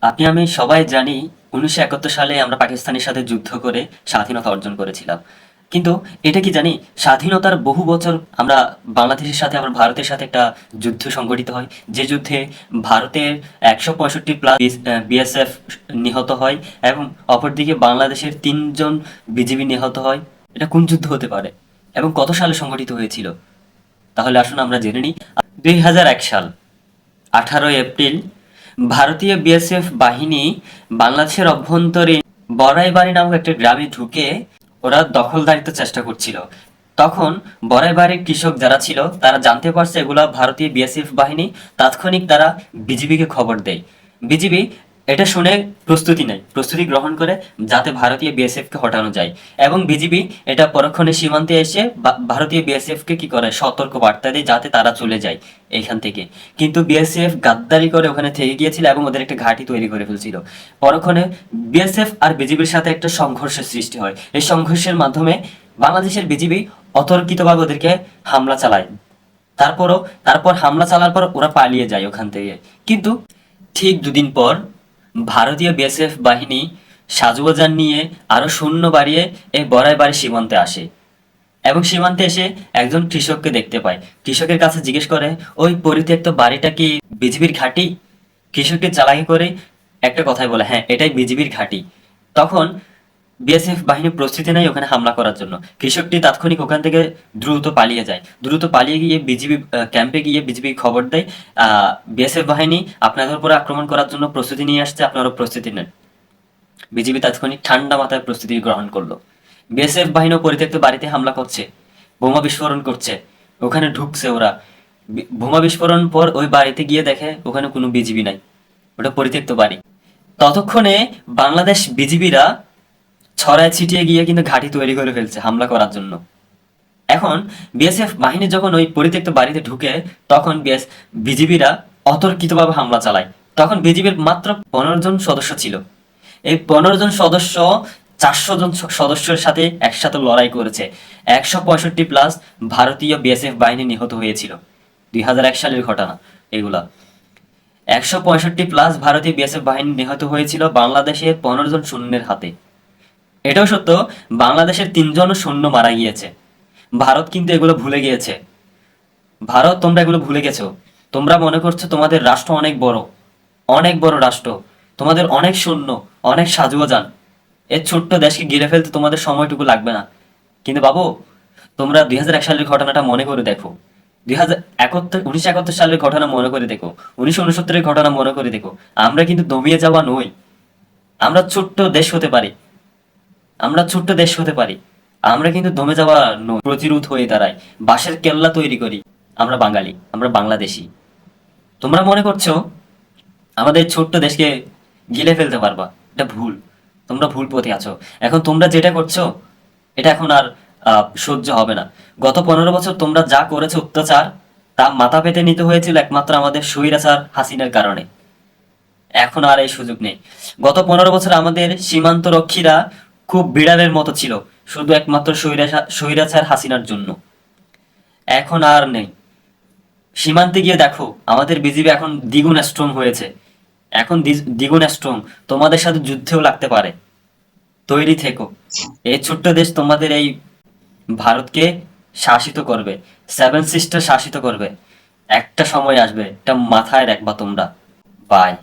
আপনি আমি সবাই জানি ১৯৭১ সালে আমরা পাকিস্তানের সাথে যুদ্ধ করে স্বাধীনতা অর্জন করেছিলাম। কিন্তু এটা কি জানি স্বাধীনতার বহু বছর আমরা বাংলাদেশের সাথে আবার ভারতের সাথে একটা যুদ্ধ সংঘটিত হয়। যে যুদ্ধে ভারতের ১৬৫ প্লাস বিএসএফ নিহত হয় এবং অপরদিকে বাংলাদেশের ৩ জন বিজিবি নিহত হয়। এটা কোন যুদ্ধ হতে পারে? এবং কত সালে সংঘটিত হয়েছিল? তাহলে আসুন আমরা জেনে নিই। ২০০১ সাল ১৮ এপ্রিল ভারতীয় বিএসএফ বাহিনী বাংলাদেশের অভ্যন্তরে বড়াইবাড়ি নামক একটা গ্রামে ঢুকে ওরা দখলদারিত্বের চেষ্টা করছিল। তখন বড়াইবাড়ির কৃষক যারা ছিল তারা জানতে পারছে এগুলা ভারতীয় বিএসএফ বাহিনী। তাৎক্ষণিক তারা বিজিবিকে খবর দেয়। বিজিবি এটা শুনে প্রস্তুতি গ্রহণ করে যাতে ভারতীয় বিএসএফ কে হটানো যায়। এবং বিজিবি এটা পরক্ষণে সীমান্তে এসে ভারতীয় বিএসএফ কে কি করে সতর্ক বার্তা দেয় যাতে তারা চলে যায় এখান থেকে। কিন্তু বিএসএফ গাদ্দারি করে ওখানে থেকে গিয়েছিল এবং ওদের একটা ঘাঁটি তৈরি করে ফেলছিল। পরক্ষণে বিএসএফ আর বিজিবির সাথে একটা সংঘর্ষের সৃষ্টি হয়। এই সংঘর্ষের মাধ্যমে বাংলাদেশের বিজিবি অতর্কিতভাবে ওদেরকে হামলা চালায়। তারপর হামলা চালার পর ওরা পালিয়ে যায় ওখান থেকে। কিন্তু ঠিক দুদিন পর ভারতীয় বিএসএফ বাহিনী সাজোয়াজান নিয়ে আরো সৈন্য বাড়িয়ে এই বড়াইবাড়ি সীমান্তে আসে এবং সীমান্তে এসে একজন কৃষককে দেখতে পায়। কৃষকের কাছে জিজ্ঞেস করে, ওই পরিত্যক্ত বাড়িটা কি বিজিবির ঘাঁটি? কৃষককে চালাকি করে একটা কথাই বলে, হ্যাঁ এটাই বিজিবির ঘাঁটি। তখন বিএসএফ বাহিনী প্রস্তুতি নেয় ওখানে হামলা করার জন্য। কৃষকটি তাৎক্ষণিক ওখান থেকে দ্রুত পালিয়ে যায়। দ্রুত পালিয়ে গিয়ে বিজিবি ক্যাম্পে গিয়ে বিজিবি খবর দেয়, বিএসএফ বাহিনী আপনাদের উপরে আক্রমণ করার জন্য প্রস্তুতি নিয়ে আসছে, আপনারা প্রস্তুতি নেন। বিজিবি তাৎক্ষণিক ঠান্ডা মাথায় প্রস্তুতি গ্রহণ করলো। বিএসএফ বাহিনীও পরিত্যক্ত বাড়িতে হামলা করছে, বোমা বিস্ফোরণ করছে, ওখানে ঢুকছে ওরা। বোমা বিস্ফোরণ পর ওই বাড়িতে গিয়ে দেখে ওখানে কোনো বিজিবি নাই, ওটা পরিত্যক্ত বাড়ি। ততক্ষণে বাংলাদেশ বিজিবিরা ছড়ায় ছিটিয়ে গিয়ে কিন্তু ঘাঁটি তৈরি করে ফেলছে হামলা করার জন্য। এখন বিএসএফ বাহিনী যখন ওই পরিত্যক্ত বাড়িতে ঢুকে তখন বিজিবিরা অতর্কিতভাবে হামলা চালায়। তখন বিজিবির মাত্র ১৫ জন সদস্য ছিল। এই ১৫ জন সদস্য ৪০০ জন সদস্যের সাথে একসাথে লড়াই করেছে। ১৬৫ প্লাস ভারতীয় বিএসএফ বাহিনী নিহত হয়েছিল। ২০০১ সালের ঘটনা এগুলা। ১৬৫ প্লাস ভারতীয় বিএসএফ বাহিনী নিহত হয়েছিল বাংলাদেশের ১৫ জন সৈন্যের হাতে। এটাও সত্য, বাংলাদেশের ৩ জন সৈন্য মারা গিয়েছে। ভারত কিন্তু এগুলো ভুলে গিয়েছে। ভারত, তোমরা এগুলো ভুলে গেছো। তোমরা মনে করছো তোমাদের রাষ্ট্র অনেক বড় রাষ্ট্র, তোমাদের অনেক সৈন্য, অনেক সাজোয়াজান। এই ছোট্ট দেশকে ঘিরে ফেলতে তোমাদের সময়টুকু লাগবে না। কিন্তু বাবু, তোমরা ২০০১ সালের ঘটনাটা মনে করে দেখো, ১৯৭১ সালের ঘটনা মনে করে দেখো, ১৯৬৯-এর ঘটনা মনে করে দেখো। আমরা কিন্তু দমিয়ে যাওয়া নই। আমরা ছোট্ট দেশ হতে পারি, আমরা কিন্তু দমে যাওয়া নই, প্রতিরোধ হয়ে দাঁড়াই, বাঁশের কেল্লা তৈরি করি। আমরা বাঙালি, আমরা বাংলাদেশি। তোমরা মনে করছো আমাদের ছোট্ট দেশকে গিলে ফেলতে পারবা, এটা ভুল। তোমরা ভুল পথে আছো। এখন তোমরা যেটা করছো এটা এখন আর সহ্য হবে না। গত ১৫ বছর তোমরা যা করেছো অত্যাচার, তা মাথা পেতে নিতে হয়েছিল একমাত্র আমাদের স্বৈরাচার হাসিনার কারণে। এখন আর এই সুযোগ নেই। গত ১৫ বছর আমাদের সীমান্ত রক্ষীরা খুব বিড়ালের মতো ছিল, শুধু একমাত্র স্বৈরাচার হাসিনার জন্য। এখন আর নেই। সীমান্তে গিয়ে দেখো আমাদের বিজিবি এখন দ্বিগুণ স্ট্রং হয়েছে। এখন দ্বিগুণ স্ট্রং, তোমাদের সাথে যুদ্ধেও লাগতে পারে। তৈরি থেকো। এই ছোট্ট দেশ তোমাদের এই ভারতকে শাসিত করবে, সেভেন সিস্টার শাসিত করবে। একটা সময় আসবে, এটা মাথায় রাখবা তোমরা। বাই।